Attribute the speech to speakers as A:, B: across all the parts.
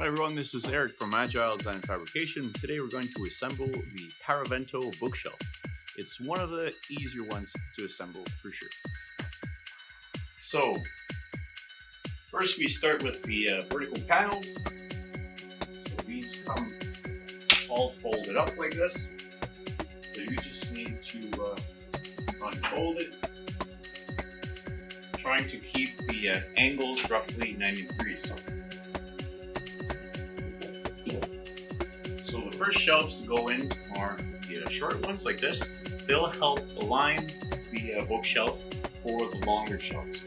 A: Hi everyone, this is Eric from Agile Design and Fabrication. Today we're going to assemble the PARAVENTO bookshelf. It's one of the easier ones to assemble for sure. So, first we start with the vertical panels. So these come all folded up like this. So you just need to unfold it, trying to keep the angles roughly 90 degrees. So the first shelves to go in are the short ones like this. They'll help align the bookshelf for the longer shelves.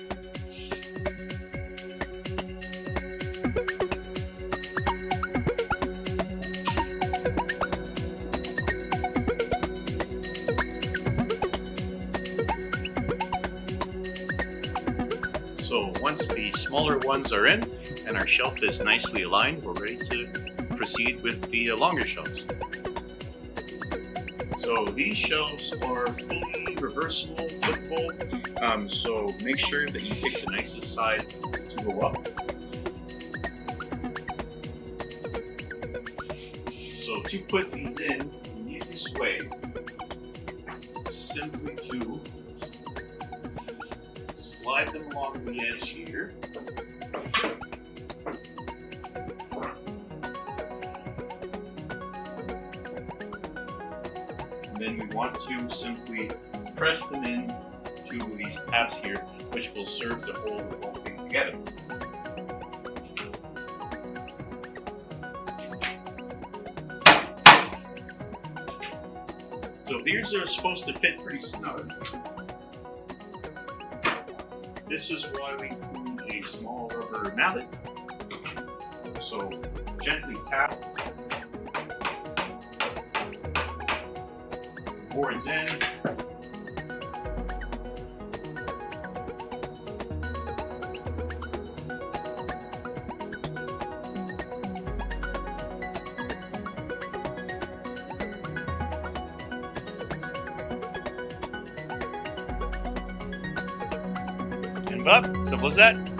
A: So once the smaller ones are in and our shelf is nicely aligned, we're ready to proceed with the longer shelves. So these shelves are fully reversible, flippable, so make sure that you pick the nicest side to go up. So to put these in, the easiest way is simply to slide them along the edge here. Then we want to simply press them in to these tabs here, which will serve to hold the whole thing together. So these are supposed to fit pretty snug. This is why we include a small rubber mallet. So gently tap. Boards in. And up, simple as that.